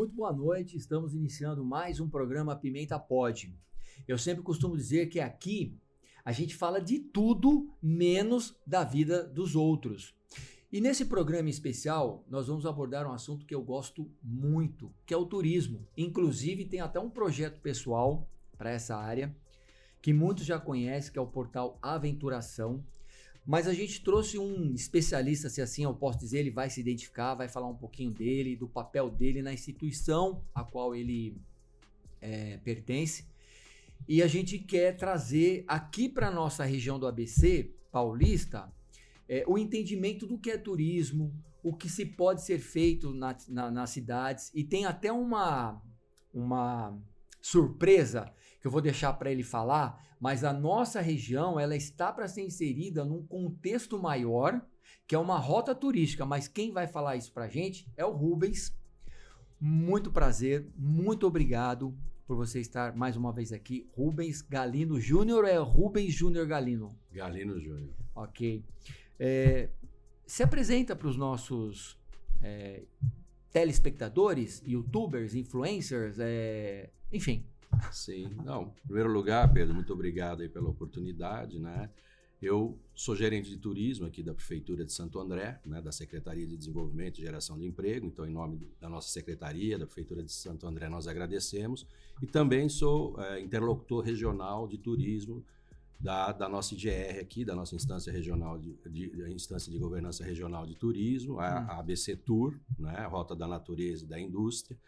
Muito boa noite, estamos iniciando mais um programa Pimenta Pod. Eu sempre costumo dizer que aqui a gente fala de tudo menos da vida dos outros. E nesse programa especial nós vamos abordar um assunto que eu gosto muito, que é o turismo. Inclusive tem até um projeto pessoal para essa área, que muitos já conhecem, que é o portal Aventuração. Mas a gente trouxe um especialista, se assim eu posso dizer, ele vai se identificar, vai falar um pouquinho dele, do papel dele na instituição a qual ele pertence. E a gente quer trazer aqui para a nossa região do ABC, paulista, o entendimento do que é turismo, o que se pode ser feito nas cidades. E tem até uma surpresa que eu vou deixar para ele falar, mas a nossa região ela está para ser inserida num contexto maior, que é uma rota turística, mas quem vai falar isso para a gente é o Rubens. Muito prazer, muito obrigado por você estar mais uma vez aqui. Rubens Galino Júnior, é Rubens Júnior Galino? Galino Júnior. Ok. Se apresenta para os nossos telespectadores, youtubers, influencers, enfim. Sim, não, em primeiro lugar, Pedro, muito obrigado aí pela oportunidade, né? Eu sou gerente de turismo aqui da Prefeitura de Santo André, né, da Secretaria de Desenvolvimento e Geração de Emprego, então em nome da nossa Secretaria, da Prefeitura de Santo André, nós agradecemos, e também sou interlocutor regional de turismo da nossa IGR aqui, da nossa instância regional instância de governança regional de turismo, a ABC Tour, né, a Rota da Natureza e da Indústria.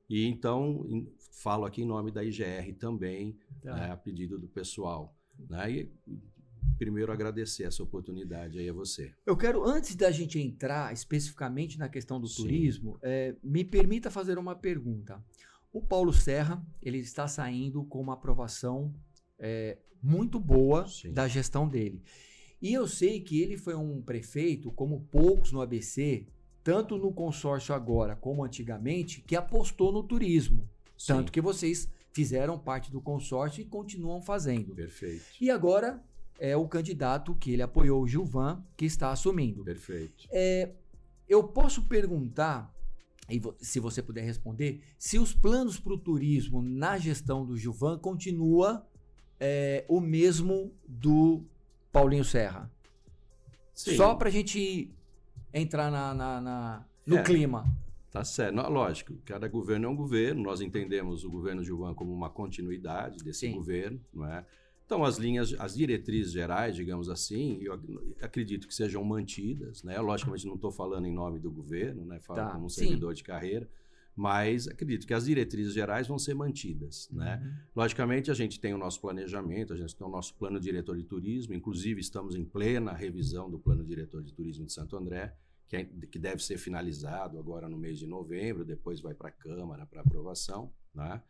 E então falo aqui em nome da IGR também, a pedido do pessoal, né? E primeiro agradecer essa oportunidade aí a você. Eu quero, antes da gente entrar especificamente na questão do turismo, me permita fazer uma pergunta. O Paulo Serra, ele está saindo com uma aprovação muito boa da gestão dele. E eu sei que ele foi um prefeito, como poucos no ABC, tanto no consórcio agora como antigamente, que apostou no turismo. Sim. Tanto que vocês fizeram parte do consórcio e continuam fazendo. Perfeito. E agora é o candidato que ele apoiou, o Gilvan, que está assumindo. Perfeito. Eu posso perguntar, e se você puder responder, se os planos para o turismo na gestão do Gilvan continua o mesmo do Paulinho Serra. Sim. Só para a gente entrar no clima. Tá certo. Não, lógico, cada governo é um governo, nós entendemos o governo Gilvan como uma continuidade desse governo, não é? Então, as diretrizes gerais, digamos assim, eu acredito que sejam mantidas, né? Logicamente não estou falando em nome do governo, né? Falo como um servidor de carreira, mas acredito que as diretrizes gerais vão ser mantidas, né? Logicamente, a gente tem o nosso planejamento, a gente tem o nosso plano diretor de turismo, inclusive estamos em plena revisão do plano diretor de turismo de Santo André, que deve ser finalizado agora no mês de novembro, depois vai para a Câmara para aprovação, né?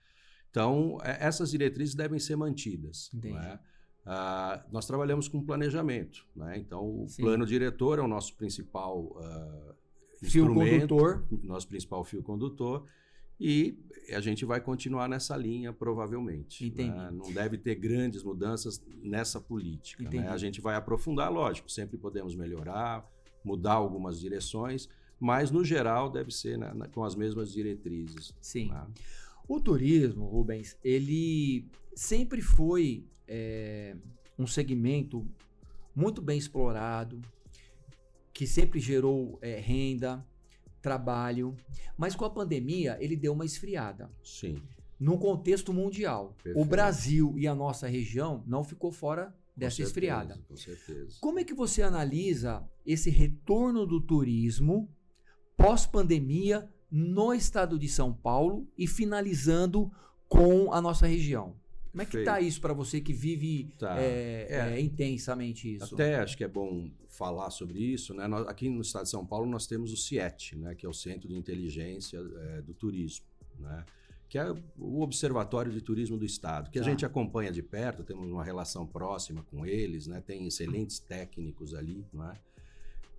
Então, essas diretrizes devem ser mantidas. Né? Nós trabalhamos com planejamento, né? Então o plano diretor é o nosso principal instrumento, nosso principal fio condutor, e a gente vai continuar nessa linha provavelmente. Né? Não deve ter grandes mudanças nessa política. Né? A gente vai aprofundar, lógico, sempre podemos melhorar, mudar algumas direções, mas no geral deve ser com as mesmas diretrizes. Sim. Né? O turismo, Rubens, ele sempre foi um segmento muito bem explorado, que sempre gerou renda, trabalho, mas com a pandemia ele deu uma esfriada. Sim. No contexto mundial. Perfeito. O Brasil e a nossa região não ficou fora dessa esfriada. Com certeza. Como é que você analisa esse retorno do turismo pós-pandemia no estado de São Paulo e finalizando com a nossa região? Como é que está isso para você que vive intensamente isso? Até acho que é bom falar sobre isso, né? Aqui no estado de São Paulo nós temos o CIET, né? Que é o Centro de Inteligência do Turismo, né? Que é o Observatório de Turismo do Estado, que a gente acompanha de perto, temos uma relação próxima com eles, né? Tem excelentes técnicos ali, né?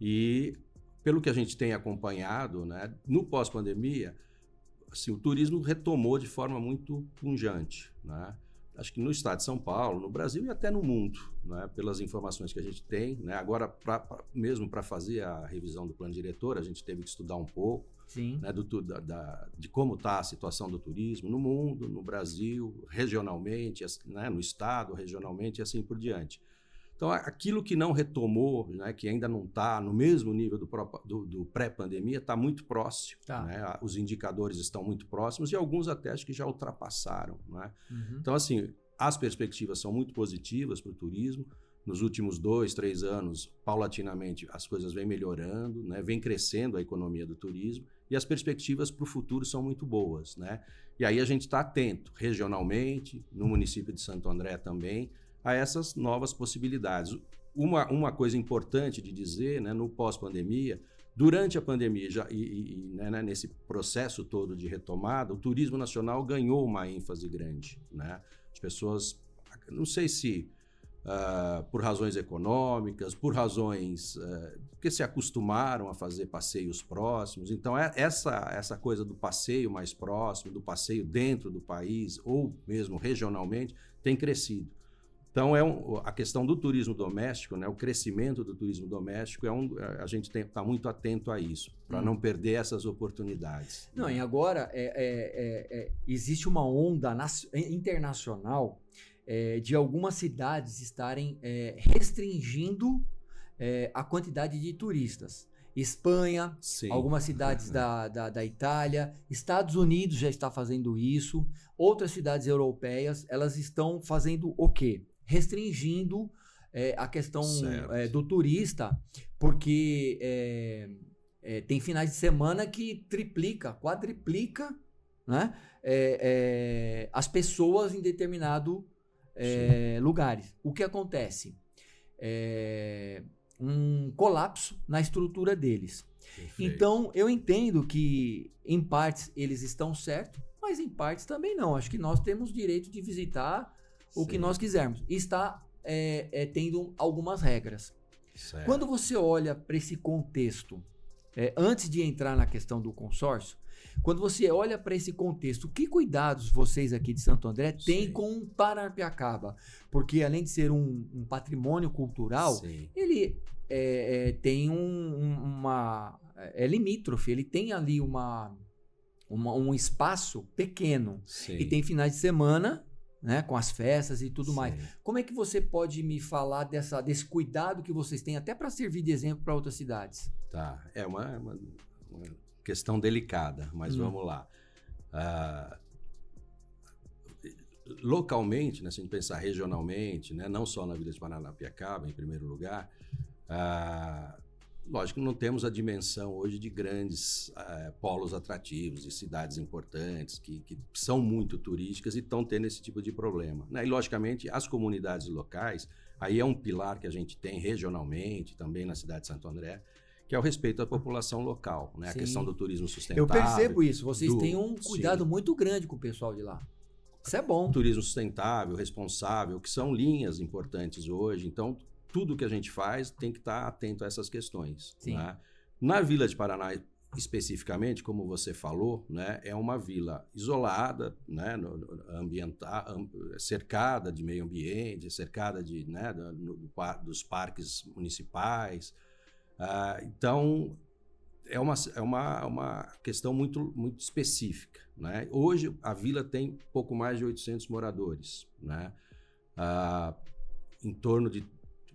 E pelo que a gente tem acompanhado, né? No pós-pandemia, assim, o turismo retomou de forma muito pungente, né? acho que no estado de São Paulo, no Brasil e até no mundo, né, pelas informações que a gente tem, né, agora mesmo para fazer a revisão do plano diretor, a gente teve que estudar um pouco, né, de como está a situação do turismo no mundo, no Brasil, regionalmente, né, no estado, regionalmente e assim por diante. Então, aquilo que não retomou, né, que ainda não está no mesmo nível do pré-pandemia, está muito próximo. Tá. Né? Os indicadores estão muito próximos e alguns até acho que já ultrapassaram. Né? Uhum. Então, assim, as perspectivas são muito positivas para o turismo. Nos últimos 2, 3 anos, paulatinamente, as coisas vêm melhorando, né? Vem crescendo a economia do turismo e as perspectivas para o futuro são muito boas. Né? E aí a gente está atento, regionalmente, no município de Santo André também, a essas novas possibilidades. Uma coisa importante de dizer, né, no pós-pandemia, durante a pandemia né, nesse processo todo de retomada, o turismo nacional ganhou uma ênfase grande. Né? As pessoas, não sei se por razões econômicas, por razões que se acostumaram a fazer passeios próximos. Então, essa coisa do passeio mais próximo, do passeio dentro do país ou mesmo regionalmente, tem crescido. Então, a questão do turismo doméstico, né, o crescimento do turismo doméstico, a gente está muito atento a isso, para não perder essas oportunidades. Não, e agora existe uma onda internacional de algumas cidades estarem restringindo a quantidade de turistas. Espanha, sim, algumas cidades da Itália, Estados Unidos já está fazendo isso, outras cidades europeias, elas estão fazendo o quê? Restringindo a questão do turista, porque tem finais de semana que triplica, quadriplica, né, as pessoas em determinado lugares. O que acontece? Um colapso na estrutura deles. Perfeito. Então, eu entendo que, em partes, eles estão certos, mas em partes também não. Acho que nós temos direito de visitar o que nós quisermos. Está tendo algumas regras. Certo. Quando você olha para esse contexto, antes de entrar na questão do consórcio, quando você olha para esse contexto, que cuidados vocês aqui de Santo André têm com Paranapiacaba? Porque além de ser um patrimônio cultural, ele tem é limítrofe, ele tem ali um espaço pequeno. Sim. E tem finais de semana, né, com as festas e tudo mais. Como é que você pode me falar desse cuidado que vocês têm, até para servir de exemplo para outras cidades? Tá, é uma questão delicada, mas vamos lá. Localmente, né, se a gente pensar regionalmente, né, não só na Vila de Paranapiacaba, em primeiro lugar, lógico que não temos a dimensão hoje de grandes polos atrativos, de cidades importantes, que são muito turísticas e estão tendo esse tipo de problema. Né? E, logicamente, as comunidades locais, aí é um pilar que a gente tem regionalmente, também na cidade de Santo André, que é o respeito à população local, né? A questão do turismo sustentável. Eu percebo isso, vocês têm um cuidado muito grande com o pessoal de lá. Isso é bom. Turismo sustentável, responsável, que são linhas importantes hoje, então tudo que a gente faz tem que estar atento a essas questões. Né? Na Vila de Paraná, especificamente, como você falou, né, é uma vila isolada, né, cercada de meio ambiente, cercada dos parques municipais. Então, é uma questão muito, muito específica. Né? Hoje, a vila tem pouco mais de 800 moradores. Né? Em torno de,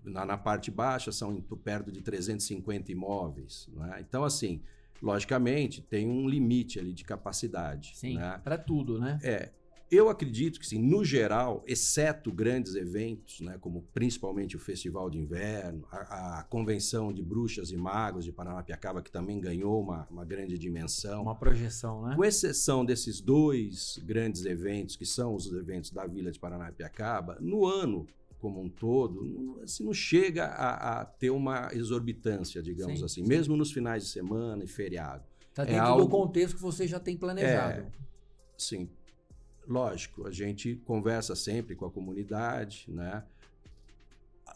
na parte baixa, são perto de 350 imóveis. Né? Então, assim, logicamente, tem um limite ali de capacidade. Sim, né? Para tudo, né? Eu acredito que, sim, no geral, exceto grandes eventos, né, como principalmente o Festival de Inverno, a Convenção de Bruxas e Magos de Paranapiacaba, que também ganhou uma grande dimensão. Uma projeção, né? Com exceção desses 2 grandes eventos, que são os eventos da Vila de Paranapiacaba, no ano como um todo, assim, não chega a ter uma exorbitância, digamos assim, mesmo nos finais de semana e feriado. Está dentro do contexto que você já tem planejado. Sim. Lógico, a gente conversa sempre com a comunidade, né?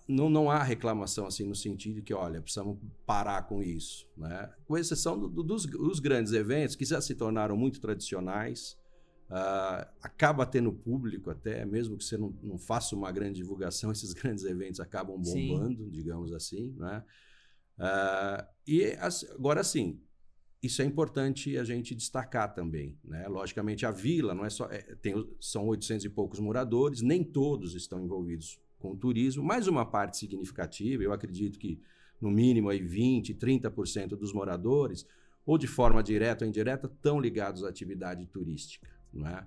Não há reclamação assim no sentido de que, olha, precisamos parar com isso, né? Com exceção dos grandes eventos que já se tornaram muito tradicionais, acaba tendo público até, mesmo que você não faça uma grande divulgação, esses grandes eventos acabam bombando, sim, digamos assim, né? Agora sim, isso é importante a gente destacar também, né? Logicamente, a vila não é só, são 800 e poucos moradores, nem todos estão envolvidos com o turismo, mas uma parte significativa, eu acredito que no mínimo aí 20%, 30% dos moradores, ou de forma direta ou indireta, estão ligados à atividade turística, não é?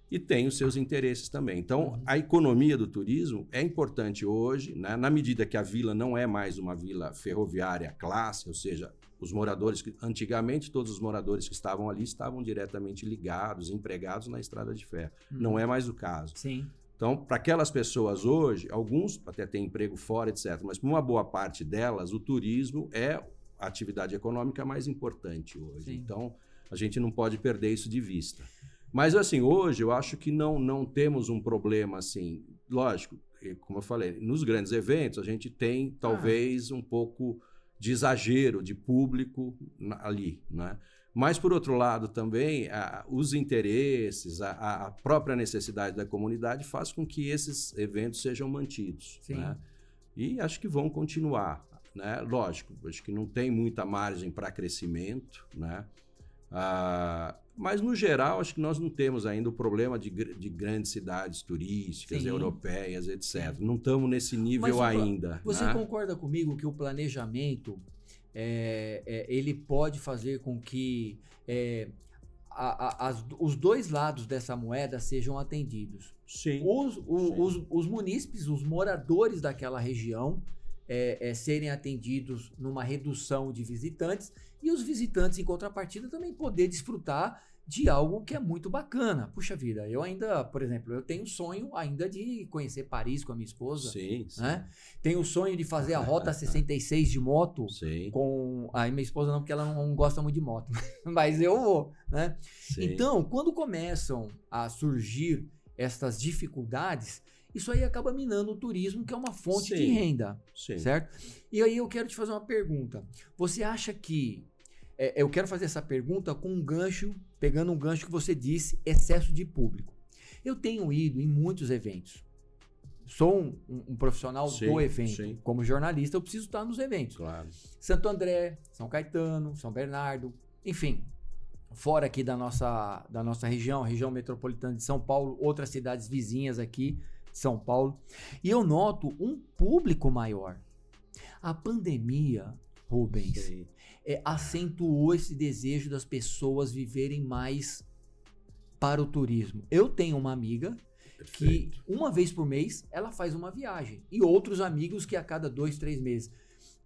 E tem os seus interesses também. Então, a economia do turismo é importante hoje, né? Na medida que a vila não é mais uma vila ferroviária classe, ou seja, os moradores, antigamente todos os moradores que estavam ali estavam diretamente ligados, empregados na estrada de ferro. Não é mais o caso. Sim. Então, para aquelas pessoas hoje, alguns até têm emprego fora, etc., mas para uma boa parte delas, o turismo é a atividade econômica mais importante hoje. Sim. Então, a gente não pode perder isso de vista. Mas, assim, hoje eu acho que não temos um problema, assim, lógico, como eu falei, nos grandes eventos a gente tem talvez um pouco de exagero de público ali, né? Mas, por outro lado, também, os interesses, a própria necessidade da comunidade faz com que esses eventos sejam mantidos, né? E acho que vão continuar, né? Lógico, acho que não tem muita margem para crescimento, né? Mas, no geral, acho que nós não temos ainda o problema de grandes cidades turísticas, sim, europeias, etc. Sim. Não estamos nesse nível ainda. Você, né, concorda comigo que o planejamento ele pode fazer com que os dois lados dessa moeda sejam atendidos? Sim. Os munícipes, os moradores daquela região, serem atendidos numa redução de visitantes, e os visitantes, em contrapartida, também poder desfrutar de algo que é muito bacana. Puxa vida, eu ainda, por exemplo, eu tenho o sonho ainda de conhecer Paris com a minha esposa. Sim, sim. Né? Tenho o sonho de fazer a Rota 66 de moto. Sim. Com a minha esposa não, porque ela não gosta muito de moto, mas eu vou, né? Sim. Então, quando começam a surgir essas dificuldades, isso aí acaba minando o turismo, que é uma fonte, sim, de renda, sim, certo? E aí eu quero te fazer uma pergunta. Você acha que... eu quero fazer essa pergunta com um gancho, pegando um gancho que você disse, excesso de público. Eu tenho ido em muitos eventos. Sou um profissional, sim, do evento. Sim. Como jornalista, eu preciso estar nos eventos. Claro. Santo André, São Caetano, São Bernardo, enfim... Fora aqui da nossa região, região metropolitana de São Paulo, outras cidades vizinhas aqui de São Paulo. E eu noto um público maior. A pandemia, Rubens, acentuou esse desejo das pessoas viverem mais para o turismo. Eu tenho uma amiga, perfeito, que uma vez por mês ela faz uma viagem. E outros amigos que a cada 2, 3 meses.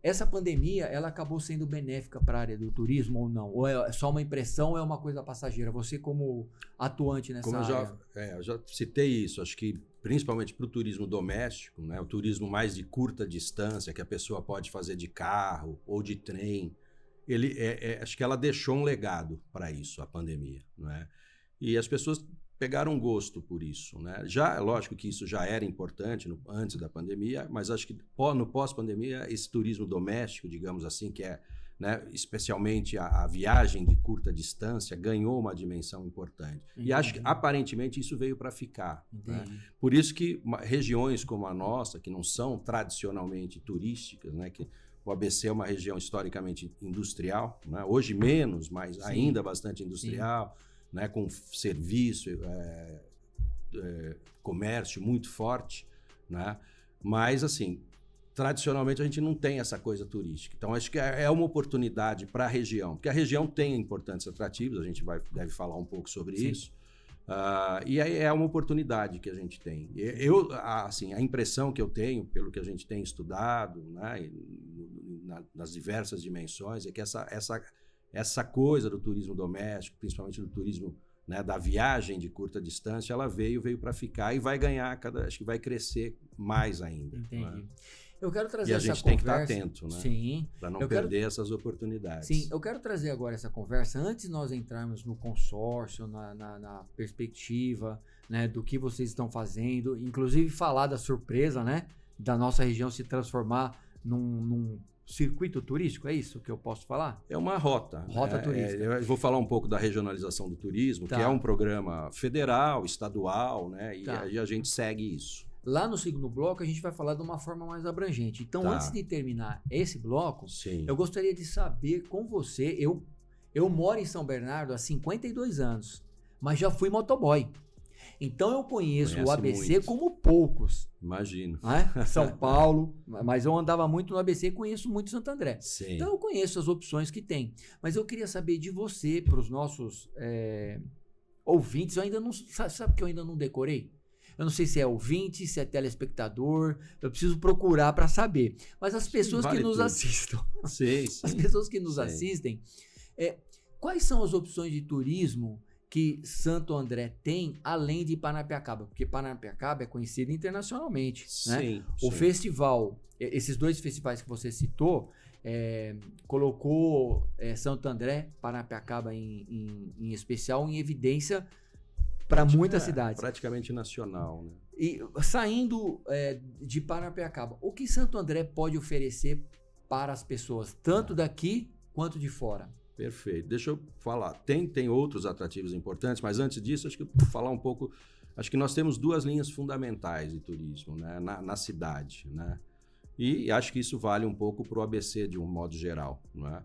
Essa pandemia, ela acabou sendo benéfica para a área do turismo ou não? Ou é só uma impressão ou é uma coisa passageira? Você como atuante nessa área. Eu já citei isso, acho que principalmente para o turismo doméstico, né? O turismo mais de curta distância, que a pessoa pode fazer de carro ou de trem, acho que ela deixou um legado para isso, a pandemia, né? E as pessoas pegaram gosto por isso, né? Já, lógico que isso já era importante antes da pandemia, mas acho que no pós-pandemia, esse turismo doméstico, digamos assim, que é, né, especialmente a viagem de curta distância, ganhou uma dimensão importante. Entendi. E acho que, aparentemente, isso veio para ficar. Né? Por isso que regiões como a nossa, que não são tradicionalmente turísticas, né, que o ABC é uma região historicamente industrial, né? Hoje menos, mas sim, ainda bastante industrial, sim, né, com serviço, comércio muito forte, né? Mas, assim, tradicionalmente a gente não tem essa coisa turística. Então, acho que é uma oportunidade para a região, porque a região tem importantes atrativos, a gente deve falar um pouco sobre, sim, isso. E aí é uma oportunidade que a gente tem. Assim, a impressão que eu tenho, pelo que a gente tem estudado, né, nas diversas dimensões, é que essa coisa do turismo doméstico, principalmente do turismo, né, da viagem de curta distância, ela veio para ficar e vai ganhar, acho que vai crescer mais ainda. Entendi. Né? Eu quero trazer essa conversa. E a gente tem que estar atento, né? Sim. Para não perder essas oportunidades. Sim, eu quero trazer agora essa conversa, antes de nós entrarmos no consórcio, na perspectiva, né, do que vocês estão fazendo, inclusive falar da surpresa, né, da nossa região se transformar num circuito turístico, é isso que eu posso falar? É uma rota. Rota turística. Eu vou falar um pouco da regionalização do turismo, que é um programa federal, estadual, né? E aí a gente segue isso. Lá no segundo bloco, a gente vai falar de uma forma mais abrangente. Então, antes de terminar esse bloco, eu gostaria de saber com você, eu moro em São Bernardo há 52 anos, mas já fui motoboy. Então, eu conheço o ABC muito. Como poucos. Imagino. Né? São Paulo, mas eu andava muito no ABC e conheço muito Santo André. Sim. Então, eu conheço as opções que tem. Mas eu queria saber de você, para os nossos ouvintes, eu ainda não... Sabe que eu ainda não decorei? Eu não sei se é ouvinte, se é telespectador, eu preciso procurar para saber. Mas as pessoas que nos assistem, as pessoas que nos assistem, quais são as opções de turismo que Santo André tem, além de Paranapiacaba? Porque Paranapiacaba é conhecido internacionalmente. Né? O festival, esses 2 festivais que você citou, colocou Santo André, Paranapiacaba em especial, em evidência para muitas cidades. Praticamente nacional. Né? E saindo de Paranapiacaba, o que Santo André pode oferecer para as pessoas, tanto daqui quanto de fora? Perfeito. Deixa eu falar. Tem outros atrativos importantes, mas antes disso, acho que eu vou falar um pouco. Acho que nós temos 2 linhas fundamentais de turismo, né, na cidade, né? E acho que isso vale um pouco para o ABC de um modo geral, né?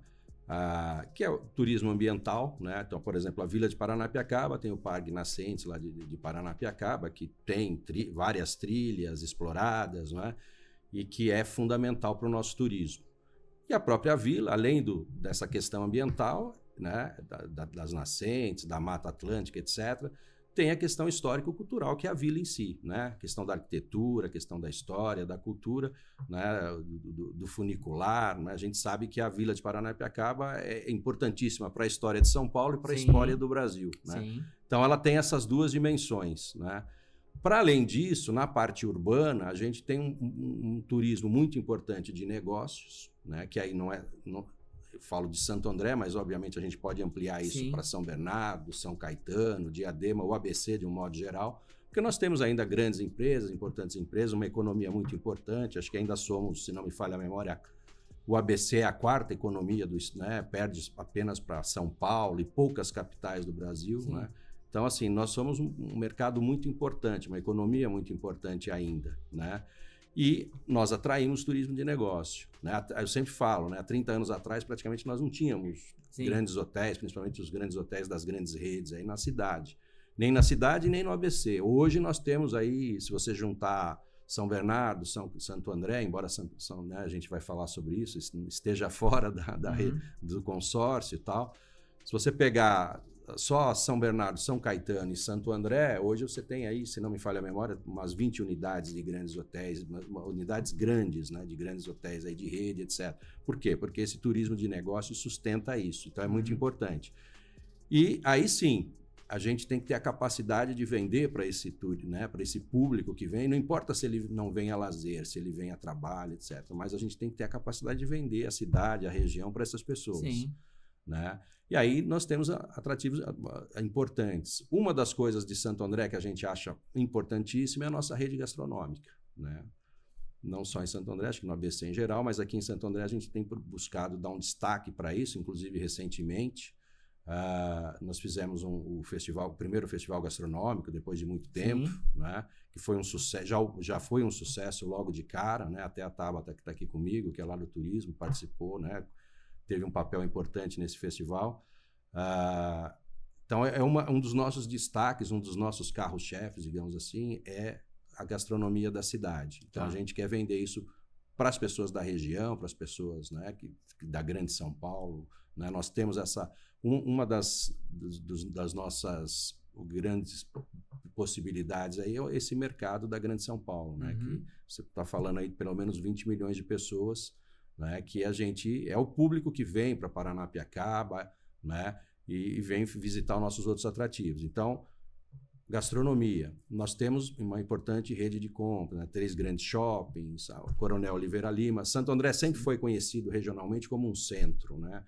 Que é o turismo ambiental, né? Então, por exemplo, a Vila de Paranapiacaba tem o Parque Nascentes lá de Paranapiacaba, que tem várias trilhas exploradas, né? E que é fundamental para o nosso turismo. E a própria vila, além dessa questão ambiental, né, das nascentes, da Mata Atlântica, etc., tem a questão histórico-cultural, que é a vila em si, né? A questão da arquitetura, a questão da história, da cultura, né? do funicular. Né? A gente sabe que a Vila de Paranapiacaba é importantíssima para a história de São Paulo e para a história do Brasil. Né? Então, ela tem essas 2 dimensões, né? Para além disso, na parte urbana, a gente tem um turismo muito importante de negócios, né? Que aí não eu falo de Santo André, mas obviamente a gente pode ampliar isso para São Bernardo, São Caetano, Diadema, o ABC de um modo geral, porque nós temos ainda grandes empresas, importantes empresas, uma economia muito importante, acho que ainda somos, se não me falha a memória, o ABC é a 4ª economia, né? Perde apenas para São Paulo e poucas capitais do Brasil, né? Então, assim, nós somos um mercado muito importante, uma economia muito importante ainda, né? E nós atraímos turismo de negócio, né? Eu sempre falo, né? Há 30 anos atrás, praticamente, nós não tínhamos grandes hotéis, principalmente os grandes hotéis das grandes redes aí na cidade. Nem na cidade, nem no ABC. Hoje nós temos aí, se você juntar São Bernardo, Santo André, embora né, a gente vai falar sobre isso, esteja fora da rede, do consórcio e tal. Se você pegar só São Bernardo, São Caetano e Santo André, hoje você tem aí, se não me falha a memória, umas 20 unidades de grandes hotéis, unidades grandes, né, de grandes hotéis aí de rede, etc. Por quê? Porque esse turismo de negócio sustenta isso, então é muito importante. E aí sim, a gente tem que ter a capacidade de vender para esse, né, para esse público que vem, não importa se ele não vem a lazer, se ele vem a trabalho, etc. Mas a gente tem que ter a capacidade de vender a cidade, a região para essas pessoas. Sim. Né? E aí nós temos atrativos importantes. Uma das coisas de Santo André que a gente acha importantíssima é a nossa rede gastronômica, né? Não só em Santo André, acho que no ABC em geral, mas aqui em Santo André a gente tem buscado dar um destaque para isso, inclusive recentemente. Nós fizemos o primeiro festival gastronômico, depois de muito tempo, né? Que foi um sucesso, já foi um sucesso logo de cara, né? Até a Tabata, que está aqui comigo, que é lá do turismo, participou, né? Teve um papel importante nesse festival. Então, um dos nossos destaques, um dos nossos carros-chefes, digamos assim, é a gastronomia da cidade. Então, a gente quer vender isso para as pessoas da região, para as pessoas, né, da Grande São Paulo. Né? Nós temos uma das nossas grandes possibilidades aí é esse mercado da Grande São Paulo, né? Que você está falando aí de pelo menos 20 milhões de pessoas, né, que a gente é o público que vem para Paranapiacaba, né, e vem visitar os nossos outros atrativos. Então, gastronomia. Nós temos uma importante rede de compra, né, 3 grandes shoppings, a Coronel Oliveira Lima. Santo André sempre foi conhecido regionalmente como um centro, né?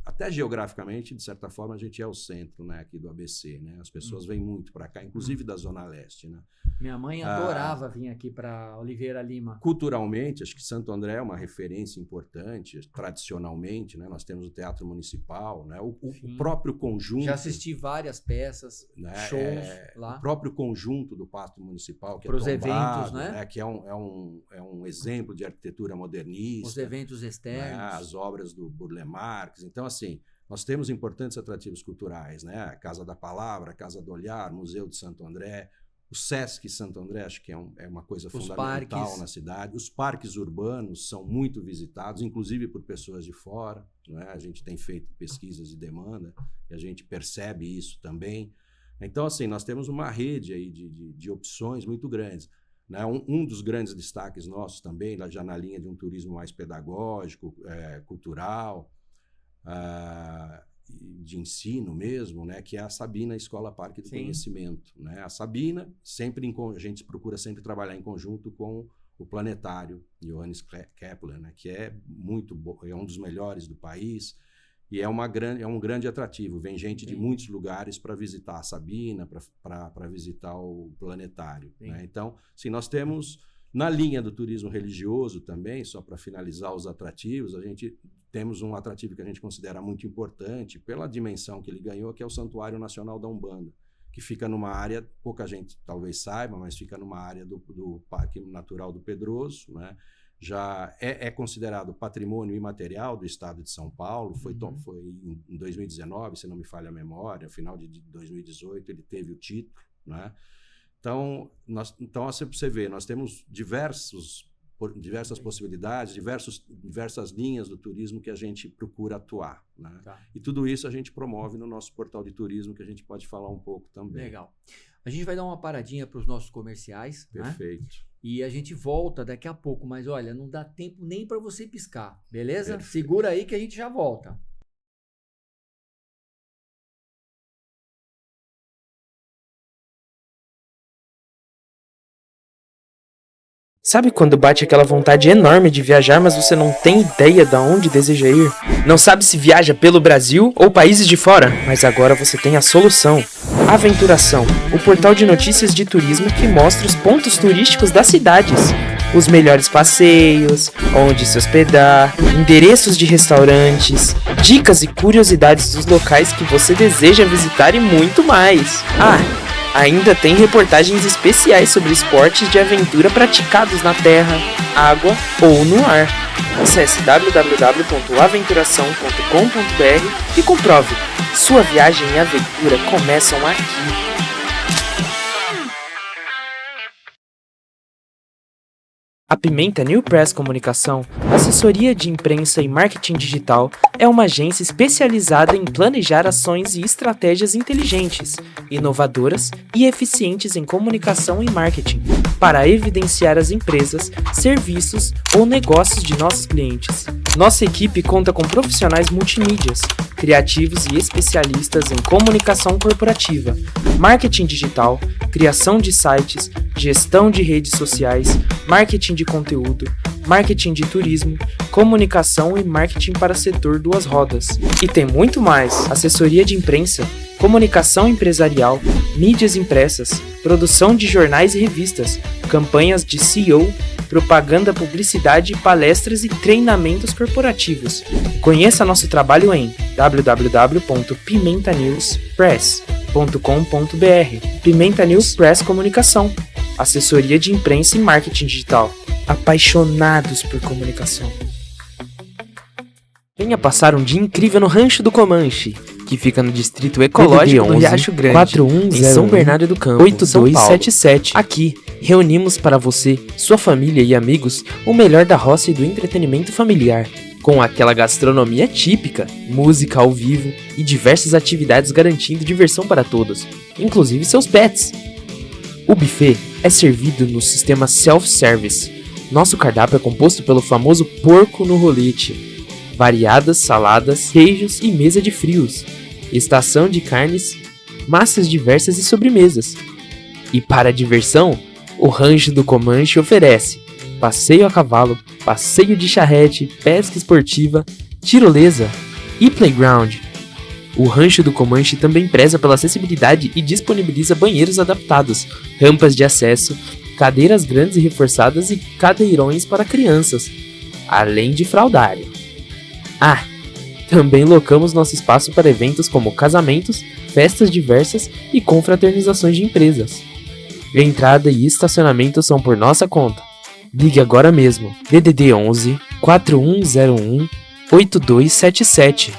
até geograficamente, de certa forma, a gente é o centro, né, aqui do ABC, né? As pessoas vêm muito para cá, inclusive da Zona Leste, né? Minha mãe adorava vir aqui para Oliveira Lima. Culturalmente, acho que Santo André é uma referência importante, tradicionalmente, né? Nós temos o Teatro Municipal, né? O próprio conjunto... Já assisti várias peças, né? Shows lá. O próprio conjunto do Pátio Municipal, que é tombado, eventos, né? Que é um exemplo de arquitetura modernista. Os eventos externos. Né? As obras do Burle Marx. Então, assim, nós temos importantes atrativos culturais, né? A Casa da Palavra, a Casa do Olhar, Museu de Santo André, o Sesc Santo André, acho que é uma coisa fundamental na cidade. Os parques urbanos são muito visitados, inclusive por pessoas de fora, né? A gente tem feito pesquisas de demanda e a gente percebe isso também. Então, assim, nós temos uma rede aí de opções muito grandes. Né? Um dos grandes destaques nossos também, já na linha de um turismo mais pedagógico, cultural, de ensino mesmo, né, que é a Sabina Escola Parque do Conhecimento, né? A Sabina a gente procura sempre trabalhar em conjunto com o planetário Johannes Kepler, né, que é um dos melhores do país e é um grande atrativo. Vem gente de muitos lugares para visitar a Sabina, para visitar o planetário, né? Então, sim, nós temos na linha do turismo religioso também, só para finalizar os atrativos, a gente temos um atrativo que a gente considera muito importante pela dimensão que ele ganhou, que é o Santuário Nacional da Umbanda, que fica numa área, pouca gente talvez saiba, mas fica numa área do Parque Natural do Pedroso, né? Já é considerado patrimônio imaterial do estado de São Paulo, foi em 2019, se não me falha a memória, no final de 2018 ele teve o título, né? Então, você vê, nós temos diversas possibilidades, diversas linhas do turismo que a gente procura atuar, né? E tudo isso a gente promove no nosso portal de turismo, que a gente pode falar um pouco também. Legal. A gente vai dar uma paradinha para os nossos comerciais. Perfeito. Né? E a gente volta daqui a pouco, mas olha, não dá tempo nem para você piscar, beleza? Perfeito. Segura aí que a gente já volta. Sabe quando bate aquela vontade enorme de viajar, mas você não tem ideia de onde deseja ir? Não sabe se viaja pelo Brasil ou países de fora? Mas agora você tem a solução. Aventuração, o portal de notícias de turismo que mostra os pontos turísticos das cidades. Os melhores passeios, onde se hospedar, endereços de restaurantes, dicas e curiosidades dos locais que você deseja visitar e muito mais. Ainda tem reportagens especiais sobre esportes de aventura praticados na terra, água ou no ar. Acesse www.aventuração.com.br e comprove. Sua viagem e aventura começam aqui. A Pimenta New Press Comunicação, assessoria de imprensa e marketing digital, é uma agência especializada em planejar ações e estratégias inteligentes, inovadoras e eficientes em comunicação e marketing, para evidenciar as empresas, serviços ou negócios de nossos clientes. Nossa equipe conta com profissionais multimídias, criativos e especialistas em comunicação corporativa, marketing digital, criação de sites, gestão de redes sociais, marketing de conteúdo, marketing de turismo, comunicação e marketing para setor duas rodas. E tem muito mais: assessoria de imprensa, comunicação empresarial, mídias impressas, produção de jornais e revistas, campanhas de SEO, propaganda, publicidade, palestras e treinamentos corporativos. Conheça nosso trabalho em www.pimentanewspress.com.br. Pimenta News Press Comunicação, assessoria de imprensa e marketing digital. Apaixonados por comunicação. Venha passar um dia incrível no Rancho do Comanche, que fica no Distrito Ecológico do Riacho Grande, 4101, em São Bernardo do Campo, 8277. Aqui, reunimos para você, sua família e amigos, o melhor da roça e do entretenimento familiar, com aquela gastronomia típica, música ao vivo e diversas atividades garantindo diversão para todos, inclusive seus pets. O buffet é servido no sistema self-service. Nosso cardápio é composto pelo famoso porco no rolete, variadas saladas, queijos e mesa de frios, estação de carnes, massas diversas e sobremesas. E para a diversão, o Rancho do Comanche oferece passeio a cavalo, passeio de charrete, pesca esportiva, tirolesa, e playground. O Rancho do Comanche também preza pela acessibilidade e disponibiliza banheiros adaptados, rampas de acesso, cadeiras grandes e reforçadas e cadeirões para crianças, além de fraldário. Também locamos nosso espaço para eventos como casamentos, festas diversas e confraternizações de empresas. Entrada e estacionamento são por nossa conta. Ligue agora mesmo, DDD 11 4101 8277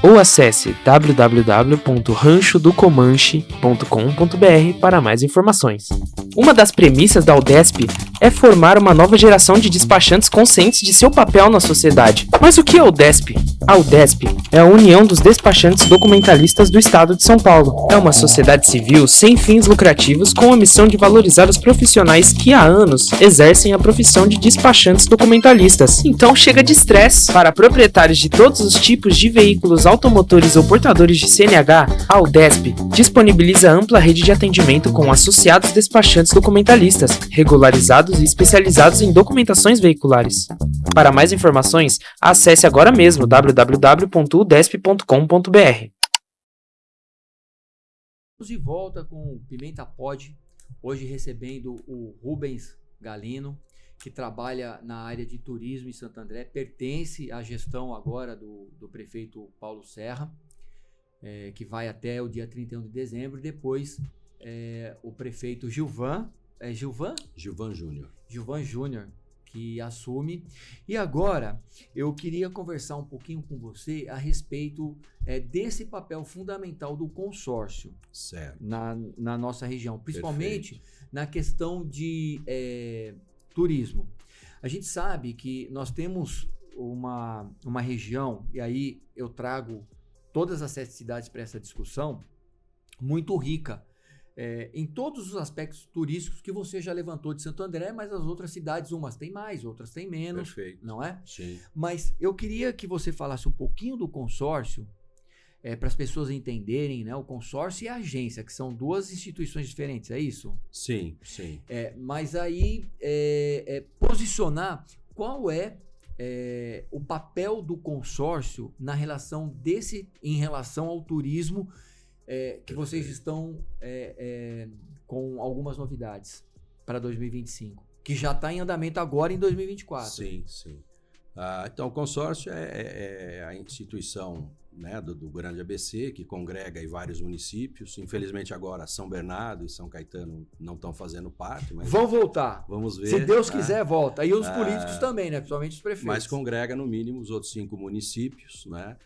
ou acesse www.ranchodocomanche.com.br para mais informações. Uma das premissas da UDESP é formar uma nova geração de despachantes conscientes de seu papel na sociedade. Mas o que é a UDESP? A UDESP é a União dos Despachantes Documentalistas do Estado de São Paulo. É uma sociedade civil sem fins lucrativos com a missão de valorizar os profissionais que há anos exercem a profissão de despachantes documentalistas. Então chega de estresse. Para proprietários de todos os tipos de veículos automotores ou portadores de CNH, a UDESP disponibiliza ampla rede de atendimento com associados despachantes documentalistas, regularizados e especializados em documentações veiculares. Para mais informações, acesse agora mesmo www.udesp.com.br. Estamos de volta com o Pimenta Pod, hoje recebendo o Rubens Galino, que trabalha na área de turismo em Santo André, pertence à gestão agora do prefeito Paulo Serra, que vai até o dia 31 de dezembro, e depois o prefeito Gilvan Júnior, que assume. E agora eu queria conversar um pouquinho com você a respeito desse papel fundamental do consórcio, certo, na nossa região, principalmente Perfeito. Na questão de turismo. A gente sabe que nós temos uma região, e aí eu trago todas as 7 cidades para essa discussão, muito rica em todos os aspectos turísticos que você já levantou de Santo André, mas as outras cidades, umas têm mais, outras têm menos, Perfeito. Não é? Sim. Mas eu queria que você falasse um pouquinho do consórcio, para as pessoas entenderem, né? O consórcio e a agência, que são 2 instituições diferentes, é isso? Sim, sim. Mas aí, posicionar qual é o papel do consórcio em relação ao turismo, que vocês estão com algumas novidades para 2025, que já está em andamento agora em 2024. Sim, sim. Então, o consórcio é a instituição, né, do Grande ABC, que congrega aí vários municípios. Infelizmente agora São Bernardo e São Caetano não estão fazendo parte, mas vão voltar. Vamos ver. Se Deus quiser, volta. E os políticos também, né? Principalmente os prefeitos. Mas congrega no mínimo os outros 5 municípios, né?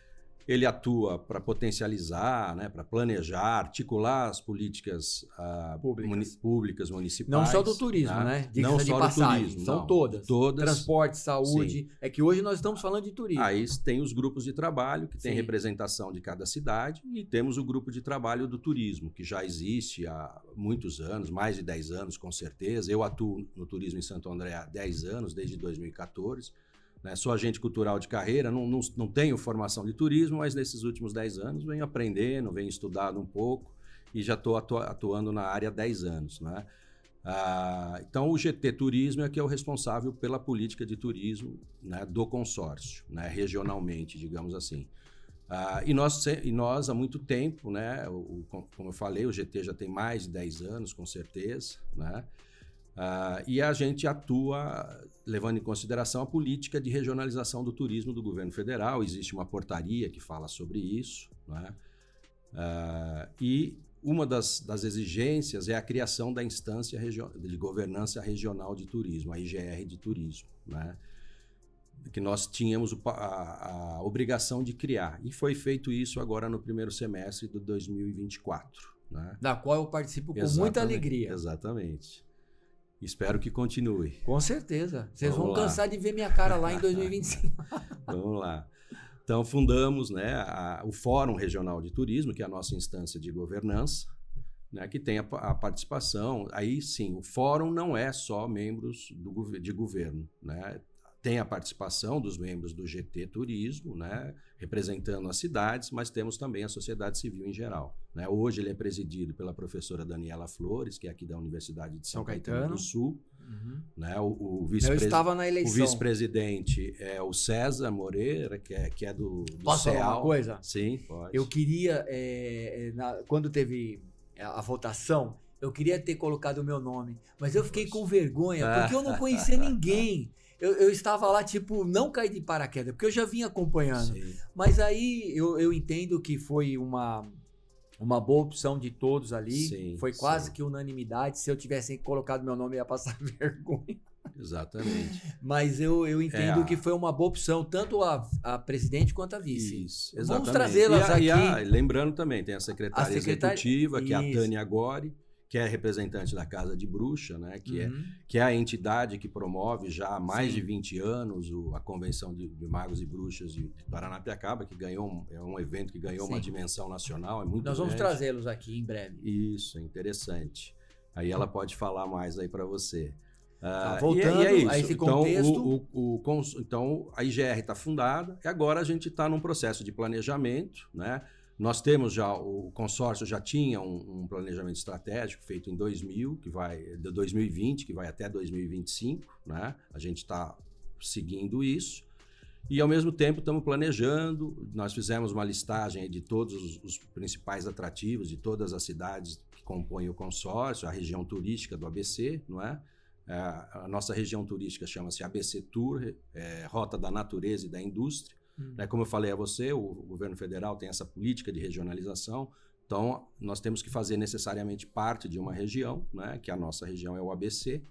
Ele atua para potencializar, né, para planejar, articular as políticas públicas municipais. Não só do turismo, né? Não só do turismo. São todas. Transporte, saúde. Sim. É que hoje nós estamos falando de turismo. Aí tem os grupos de trabalho, que tem Sim. representação de cada cidade, e temos o grupo de trabalho do turismo, que já existe há muitos anos, mais de 10 anos, com certeza. Eu atuo no turismo em Santo André há 10 anos, desde 2014. Sou agente cultural de carreira, não tenho formação de turismo, mas nesses últimos 10 anos venho aprendendo, venho estudando um pouco e já estou atuando na área há 10 anos. Né? Então o GT Turismo é que é o responsável pela política de turismo, né, do consórcio, né, regionalmente, digamos assim. E nós há muito tempo, né, como eu falei, o GT já tem mais de 10 anos, com certeza, né? E a gente atua levando em consideração a política de regionalização do turismo do governo federal. Existe uma portaria que fala sobre isso, né? E uma das exigências é a criação da instância de governança regional de turismo, a IGR de turismo, né? Que nós tínhamos a obrigação de criar. E foi feito isso agora no primeiro semestre de 2024. Né? Da qual eu participo com muita alegria. Exatamente. Espero que continue. Com certeza. Vocês vão cansar de ver minha cara lá em 2025. Vamos lá. Então, fundamos, né, o Fórum Regional de Turismo, que é a nossa instância de governança, né, que tem a participação. Aí, sim, o fórum não é só membros de governo, né? Tem a participação dos membros do GT Turismo, né, representando as cidades, mas temos também a sociedade civil em geral. Né? Hoje ele é presidido pela professora Daniela Flores, que é aqui da Universidade de São Caetano do Sul, Uhum. Né? Eu estava na O eleição. vice-presidente é o César Moreira, que é do Posso falar CEAL. uma coisa? Sim, pode. Eu queria, quando teve a votação, eu queria ter colocado o meu nome, mas eu fiquei com vergonha, porque eu não conhecia ninguém. Eu estava lá, tipo, não caí de paraquedas, porque eu já vinha acompanhando. Sim. Mas aí eu entendo que foi uma boa opção de todos ali. Sim, foi quase sim. que unanimidade. Se eu tivesse colocado meu nome, eu ia passar vergonha. Exatamente. Mas eu entendo que foi uma boa opção, tanto a presidente quanto a vice. Isso, Vamos exatamente. trazê-las aqui. Lembrando também, tem a secretária executiva, que é a Isso. Tânia Gori, que é representante da Casa de Bruxa, né? Que é a entidade que promove já há mais de 20 anos a Convenção de Magos e Bruxas de Paranapiacaba, que é um evento que ganhou uma dimensão nacional. É muito Nós vamos grande. trazê-los aqui em breve. Isso, é interessante. Aí ela pode falar mais aí para você. Voltando é isso. a esse contexto. Então, a IGR está fundada e agora a gente está num processo de planejamento, né? Nós temos já, o consórcio já tinha um planejamento estratégico feito em 2020, que vai até 2025, né? A gente está seguindo isso. E, ao mesmo tempo, estamos planejando. Nós fizemos uma listagem aí de todos os principais atrativos de todas as cidades que compõem o consórcio, a região turística do ABC, não é? A nossa região turística chama-se ABC Tour, Rota da Natureza e da Indústria. Como eu falei a você, o governo federal tem essa política de regionalização, então nós temos que fazer necessariamente parte de uma região, né? Que a nossa região é o ABC,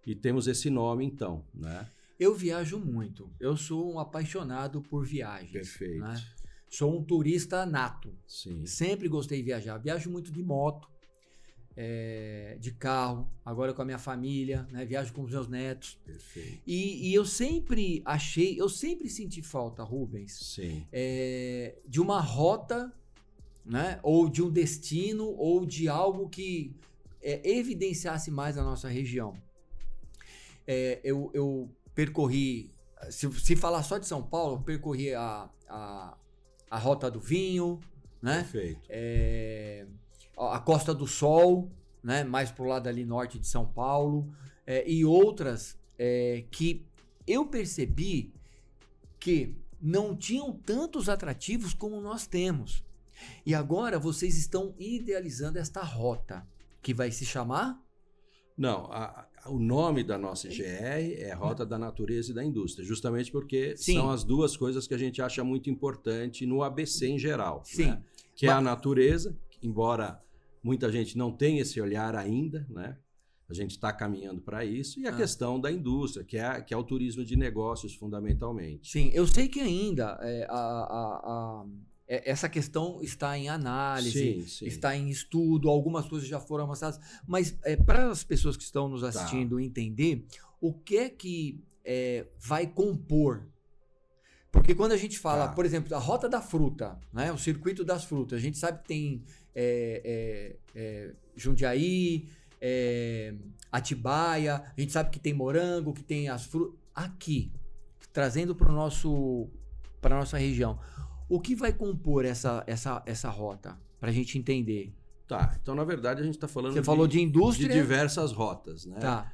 e temos esse nome então, né? Eu viajo muito, eu sou um apaixonado por viagens. Perfeito. Né? Sou um turista nato. Sim. Sempre gostei de viajar. Viajo muito de moto, de carro, agora com a minha família, né? Viajo com os meus netos. Perfeito. E eu sempre senti falta, Rubens, Sim. de uma rota, né? Ou de um destino, ou de algo que evidenciasse mais a nossa região. Eu percorri, se falar só de São Paulo, eu percorri a Rota do Vinho, né? Perfeito. A Costa do Sol, né? Mais pro lado ali norte de São Paulo, e outras que eu percebi que não tinham tantos atrativos como nós temos. E agora vocês estão idealizando esta rota, que vai se chamar? Não, o nome da nossa IGR é Rota da Natureza e da Indústria, justamente porque são as duas coisas que a gente acha muito importante no ABC em geral. Sim. Né? Que é a natureza, embora muita gente não tenha esse olhar ainda, né? A gente está caminhando para isso. E a questão da indústria, que é o turismo de negócios, fundamentalmente. Sim, eu sei que ainda essa questão está em análise, sim. está em estudo, algumas coisas já foram avançadas, mas para as pessoas que estão nos assistindo entender o que é que vai compor. Porque quando a gente fala, por exemplo, a Rota da Fruta, né, o Circuito das Frutas, a gente sabe que tem Jundiaí, Atibaia, a gente sabe que tem morango, que tem as frutas. Aqui, trazendo para a nossa região, o que vai compor essa rota, para a gente entender? Tá, então na verdade a gente está falando Você falou de indústria. de diversas rotas, né? Tá.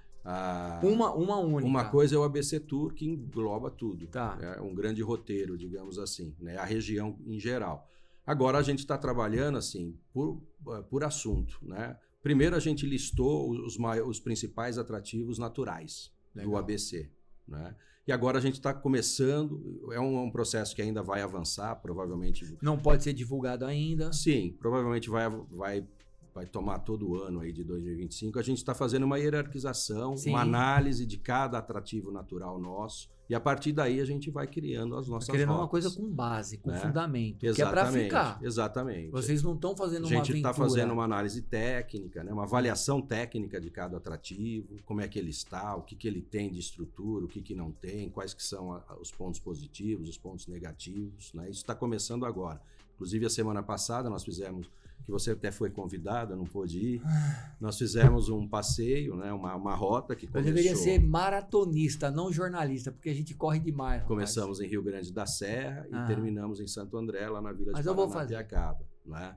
Uma única. Uma coisa é o ABC Tour, que engloba tudo. Tá. É um grande roteiro, digamos assim, né? A região em geral. Agora a gente está trabalhando assim por assunto, né? Primeiro a gente listou os principais atrativos naturais do ABC, né? E agora a gente está começando, é um processo que ainda vai avançar, provavelmente. Não pode ser divulgado ainda. Sim, provavelmente vai tomar todo o ano aí de 2025. A gente está fazendo uma hierarquização, uma análise de cada atrativo natural nosso. E a partir daí a gente vai criando as nossas rotas. Uma coisa com base, com fundamento. Exatamente, que é para ficar. Exatamente. Vocês não estão fazendo uma aventura. A gente está fazendo uma análise técnica, né? Uma avaliação técnica de cada atrativo, como é que ele está, o que ele tem de estrutura, o que não tem, quais que são os pontos positivos, os pontos negativos, né? Isso está começando agora. Inclusive, a semana passada nós fizemos, que você até foi convidado, não pôde ir, nós fizemos um passeio, né? uma rota que começou... Eu deveria ser maratonista, não jornalista, porque a gente corre demais. Começamos em Rio Grande da Serra e terminamos em Santo André, lá na Vila de Paranapiacaba, né?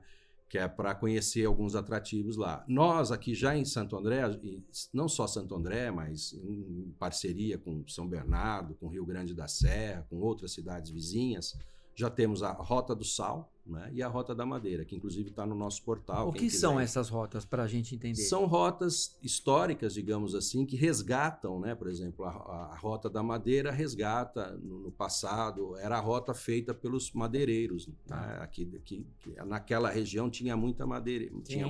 que é para conhecer alguns atrativos lá. Nós aqui já em Santo André, e não só Santo André, mas em parceria com São Bernardo, com Rio Grande da Serra, com outras cidades vizinhas, já temos a Rota do Sal, né, e a Rota da Madeira, que inclusive está no nosso portal. O que são essas rotas, para a gente entender? São rotas históricas, digamos assim, que resgatam, né? Por exemplo, a Rota da Madeira resgata, no passado, era a rota feita pelos madeireiros. Né? Aqui, naquela região tinha muita madeira, tinha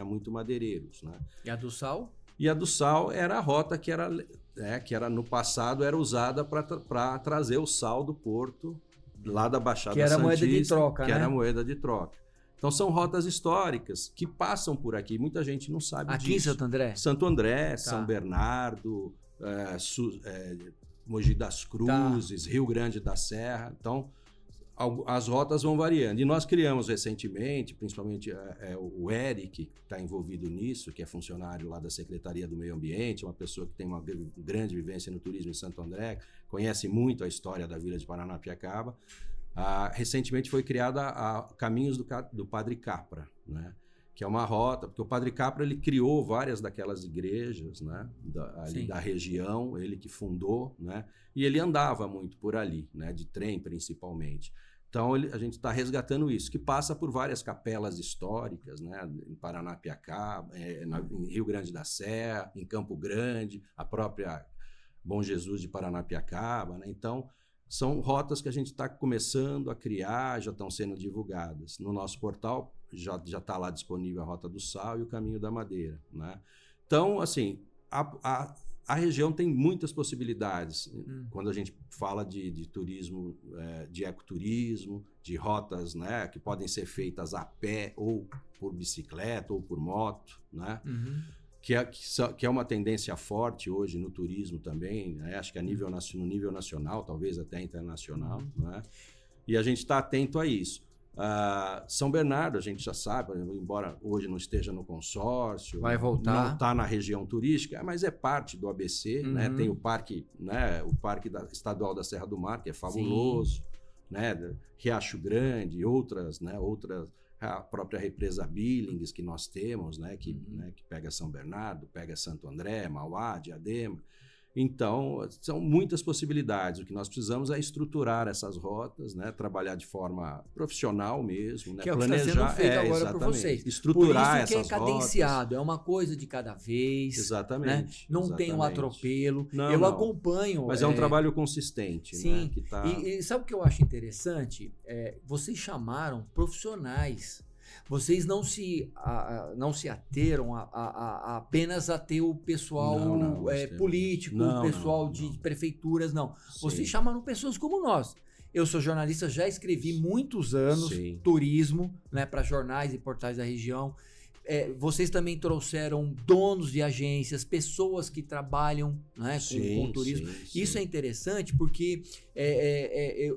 muito madeireiros. Né? E a do Sal? E a do Sal era a rota que era no passado era usada para trazer o sal do porto, lá da Baixada Santista, moeda de troca, que era moeda de troca. Então são rotas históricas que passam por aqui. Muita gente não sabe disso. Aqui em Santo André? Santo André, São Bernardo, Mogi das Cruzes, Rio Grande da Serra. Então as rotas vão variando. E nós criamos recentemente, principalmente o Eric, que está envolvido nisso, que é funcionário lá da Secretaria do Meio Ambiente, uma pessoa que tem uma grande vivência no turismo em Santo André, conhece muito a história da Vila de Paranapiacaba. Recentemente foi criada a Caminhos do Padre Capra, né? Que é uma rota, porque o Padre Capra ele criou várias daquelas igrejas, né? da região, ele que fundou, né? E ele andava muito por ali, né? De trem principalmente. Então a gente está resgatando isso, que passa por várias capelas históricas, né? Em Paranapiacaba, em Rio Grande da Serra, em Campo Grande, a própria Bom Jesus de Paranapiacaba, né? Então são rotas que a gente está começando a criar, já estão sendo divulgadas. No nosso portal já está lá disponível a Rota do Sal e o Caminho da Madeira, né? Então, assim, a região tem muitas possibilidades. Quando a gente fala de turismo, de ecoturismo, de rotas, né, que podem ser feitas a pé ou por bicicleta ou por moto, né? Que é uma tendência forte hoje no turismo também, né? Acho que no nível nacional, talvez até internacional, né? E a gente está atento a isso. São Bernardo, a gente já sabe, embora hoje não esteja no consórcio, vai voltar, não está na região turística, mas é parte do ABC, né? Tem o parque, né? O Parque Estadual da Serra do Mar, que é fabuloso, né? Riacho Grande, outras, né? A própria represa Billings que nós temos, né? Que pega São Bernardo, pega Santo André, Mauá, Diadema. Então, são muitas possibilidades. O que nós precisamos é estruturar essas rotas, né? Trabalhar de forma profissional mesmo, né? Que é o que está sendo feito agora por vocês. Estruturar por isso que essas é cadenciado, rotas. É uma coisa de cada vez. Exatamente. Né? Não tem um atropelo. Não, eu acompanho. Mas é um trabalho consistente. Sim. Né? Que tá... e sabe o que eu acho interessante? Vocês chamaram profissionais. Vocês não se ateram apenas a ter o pessoal político, o pessoal de prefeituras, não. Sim. Vocês chamaram pessoas como nós. Eu sou jornalista, já escrevi muitos anos turismo, né, para jornais e portais da região. Vocês também trouxeram donos de agências, pessoas que trabalham, né, com turismo. Isso é interessante porque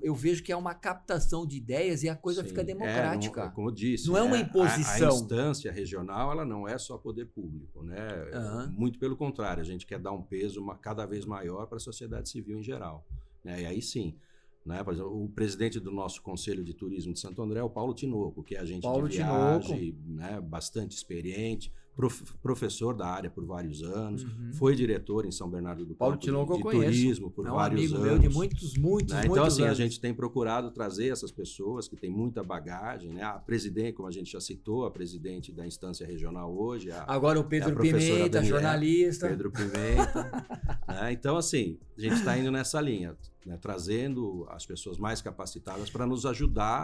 eu vejo que é uma captação de ideias e a coisa fica democrática. Como eu disse, não é uma imposição. A instância regional ela não é só poder público, né? Muito pelo contrário, a gente quer dar um peso cada vez maior para a sociedade civil em geral, né? E aí sim. Né? Por exemplo, o presidente do nosso Conselho de Turismo de Santo André é o Paulo Tinoco, que é agente de viagem, né? Bastante experiente, professor da área por vários anos, foi diretor em São Bernardo do Campo de turismo por vários anos. É um amigo meu de muitos né? Então, assim, anos. A gente tem procurado trazer essas pessoas que têm muita bagagem, né? A presidente, como a gente já citou, a presidente da instância regional hoje. Agora o Pedro Pimenta, jornalista. Pedro Pimenta. Né? Então, assim, a gente está indo nessa linha, né? Trazendo as pessoas mais capacitadas para nos ajudar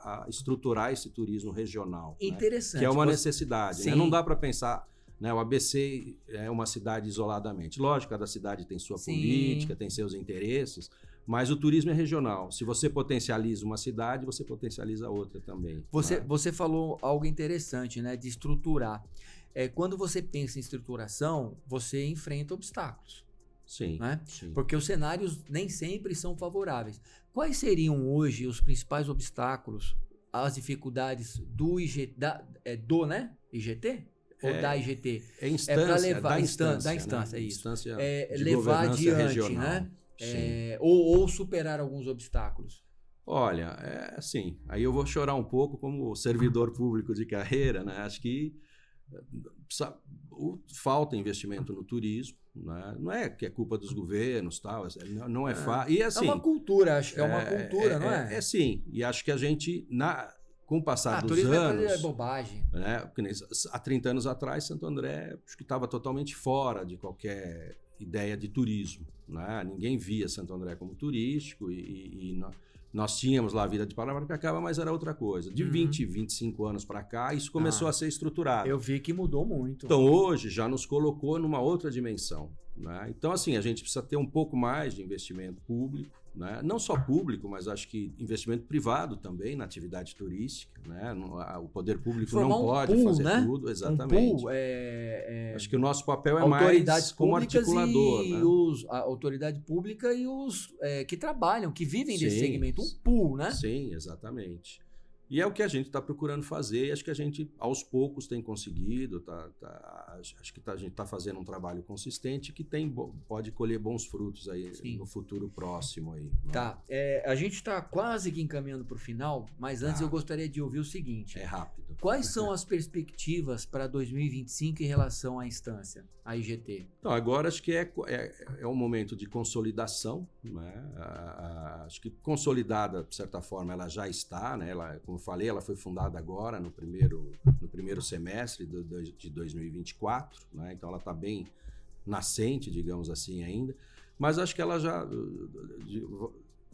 a estruturar esse turismo regional. Interessante. Né? Que é uma necessidade. Né? Não dá para pensar, né? O ABC é uma cidade isoladamente. Lógico, cada cidade tem sua política, tem seus interesses, mas o turismo é regional. Se você potencializa uma cidade, você potencializa outra também. Você falou algo interessante, né? De estruturar. Quando você pensa em estruturação, você enfrenta obstáculos. Sim, né? Sim. Porque os cenários nem sempre são favoráveis. Quais seriam hoje os principais obstáculos, as dificuldades do IGT, né? IGT? Ou da IGT? Para levar da instância, né? Isso. Instância levar adiante, regional. né? Ou superar alguns obstáculos. Olha, assim, aí eu vou chorar um pouco como servidor público de carreira, né? Acho que falta investimento no turismo, né? Não é que é culpa dos governos, tal, não é fácil. E assim, é uma cultura, acho que é uma cultura, não é? É sim, e acho que a gente, com o passar dos turismo anos... é bobagem. Né? Porque há 30 anos atrás, Santo André acho que estava totalmente fora de qualquer ideia de turismo, né? Ninguém via Santo André como turístico e nós tínhamos lá a Vila de Paranapiacaba, mas era outra coisa. De 20, 25 anos para cá, isso começou a ser estruturado. Eu vi que mudou muito. Então, hoje, já nos colocou numa outra dimensão, né? Então, assim, a gente precisa ter um pouco mais de investimento público, né? Não só público, mas acho que investimento privado também na atividade turística, né? O poder público formar não pode fazer, né? Tudo, exatamente. Pool, acho que o nosso papel é mais como articulador. E né? A autoridade pública e os que trabalham, que vivem desse segmento, um pool, né? Sim, exatamente. E é o que a gente está procurando fazer, e acho que a gente, aos poucos, tem conseguido. Acho que a gente está fazendo um trabalho consistente que pode colher bons frutos aí no futuro próximo. Aí, né? Tá. A gente está quase que encaminhando para o final, mas antes eu gostaria de ouvir o seguinte. É rápido. Quais são as perspectivas para 2025 em relação à instância, à IGT? Então, agora acho que é um momento de consolidação. Né? Acho que consolidada, de certa forma, ela já está, né? Como eu falei, ela foi fundada agora no primeiro semestre de 2024, né? Então ela está bem nascente, digamos assim, ainda, mas acho que ela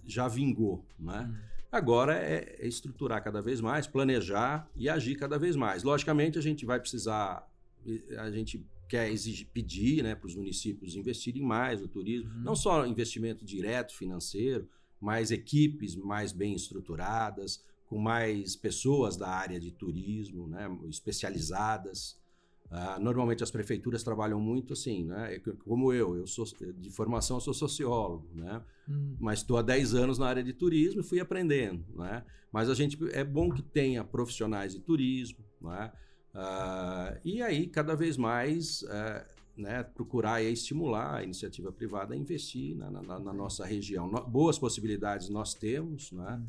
já vingou, né? Agora é estruturar cada vez mais, planejar e agir cada vez mais. Logicamente, a gente vai precisar, a gente quer pedir, né, para os municípios investirem mais no turismo, não só investimento direto financeiro, mas equipes mais bem estruturadas, com mais pessoas da área de turismo, né, especializadas. Normalmente as prefeituras trabalham muito assim, né? Como eu sou de formação, sou sociólogo, né? Mas estou há 10 anos na área de turismo e fui aprendendo, né? Mas é bom que tenha profissionais de turismo, né? E aí cada vez mais né, procurar e estimular a iniciativa privada a investir na nossa região. Boas possibilidades nós temos, né?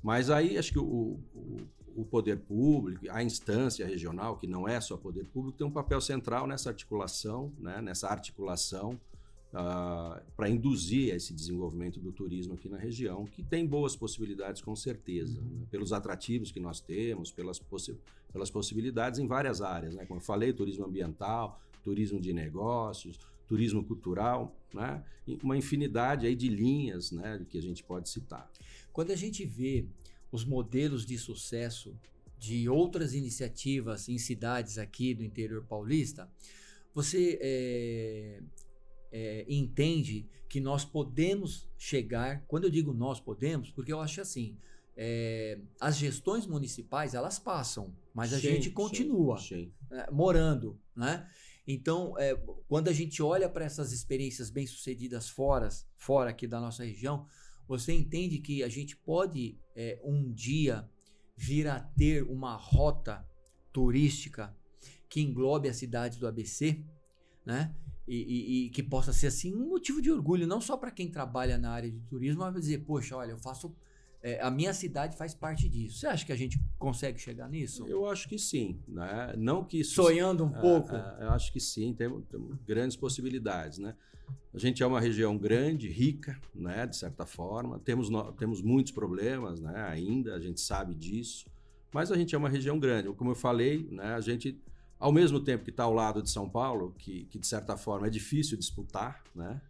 Mas aí acho que o poder público, a instância regional, que não é só poder público, tem um papel central nessa articulação, né, para induzir esse desenvolvimento do turismo aqui na região, que tem boas possibilidades com certeza, né, pelos atrativos que nós temos, pelas possibilidades em várias áreas, né, como eu falei, turismo ambiental, turismo de negócios, turismo cultural, né, uma infinidade aí de linhas, né, que a gente pode citar. Quando a gente vê os modelos de sucesso de outras iniciativas em cidades aqui do interior paulista, você entende que nós podemos chegar, quando eu digo nós podemos, porque eu acho assim, as gestões municipais, elas passam, mas a gente continua morando, né? Então, quando a gente olha para essas experiências bem-sucedidas fora aqui da nossa região, você entende que a gente pode um dia vir a ter uma rota turística que englobe a cidade do ABC, né? E que possa ser assim um motivo de orgulho, não só para quem trabalha na área de turismo, mas dizer, poxa, olha, eu faço... a minha cidade faz parte disso. Você acha que a gente consegue chegar nisso? Eu acho que sim, né? Não que isso... Sonhando um pouco? Eu acho que sim, temos grandes possibilidades, né? A gente é uma região grande, rica, né? De certa forma. Temos muitos problemas, né? Ainda, a gente sabe disso. Mas a gente é uma região grande. Como eu falei, né? A gente, ao mesmo tempo que está ao lado de São Paulo, que de certa forma é difícil disputar, né?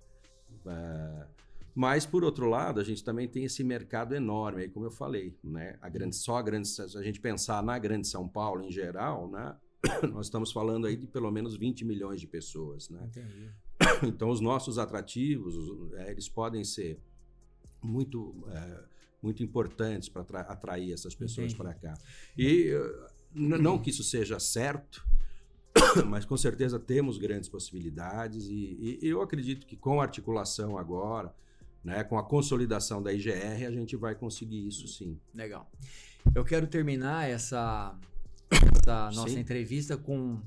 Mas, por outro lado, a gente também tem esse mercado enorme, aí, como eu falei, né? Se a gente pensar na Grande São Paulo em geral, né? Nós estamos falando aí de pelo menos 20 milhões de pessoas, né? Entendi. Então, os nossos atrativos, eles podem ser muito importantes para atrair essas pessoas para cá. E não que isso seja certo, mas com certeza temos grandes possibilidades e eu acredito que com a articulação agora, né, com a consolidação da IGR, a gente vai conseguir isso sim. Legal. Eu quero terminar essa nossa entrevista com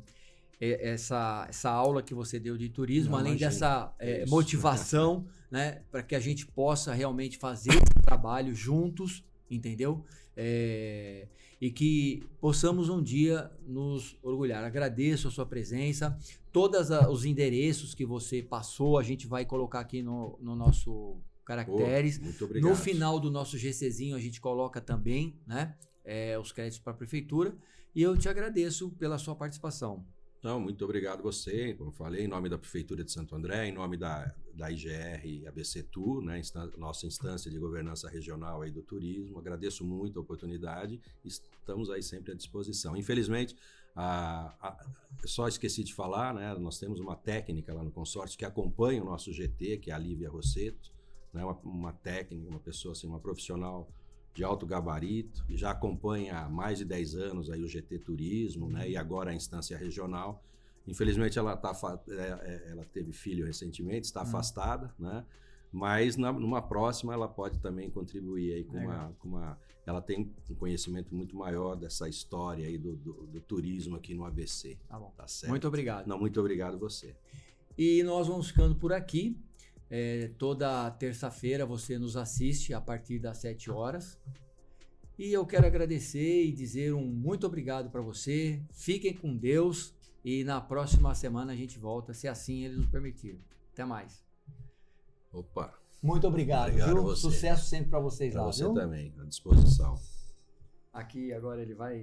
essa aula que você deu de turismo, além dessa motivação, né, para que a gente possa realmente fazer esse trabalho juntos, entendeu? E que possamos um dia nos orgulhar. Agradeço a sua presença, todos os endereços que você passou, a gente vai colocar aqui no nosso caracteres. Muito obrigado. No final do nosso GCzinho a gente coloca também, né, os créditos para a prefeitura, e eu te agradeço pela sua participação. Então, muito obrigado a você, como eu falei, em nome da Prefeitura de Santo André, em nome da IGR ABCTUR, né, nossa instância de governança regional aí do turismo. Agradeço muito a oportunidade, estamos aí sempre à disposição. Infelizmente, eu só esqueci de falar, né, nós temos uma técnica lá no consórcio que acompanha o nosso GT, que é a Lívia Rosseto, né, uma técnica, uma pessoa assim, uma profissional de alto gabarito, que já acompanha há mais de 10 anos aí o GT Turismo, né, e agora a instância regional. Infelizmente ela teve filho recentemente, está afastada, né, mas numa próxima ela pode também contribuir aí ela tem um conhecimento muito maior dessa história aí do turismo aqui no ABC. Tá bom. Tá certo? Muito obrigado. Não, muito obrigado você. E nós vamos ficando por aqui. Toda terça-feira você nos assiste a partir das 7 horas. E eu quero agradecer e dizer um muito obrigado para você. Fiquem com Deus e na próxima semana a gente volta, se assim Ele nos permitir. Até mais. Opa. Muito obrigado, Obrigado viu? a você. Sucesso sempre para vocês Para lá, você viu? também, à disposição. Aqui agora ele vai...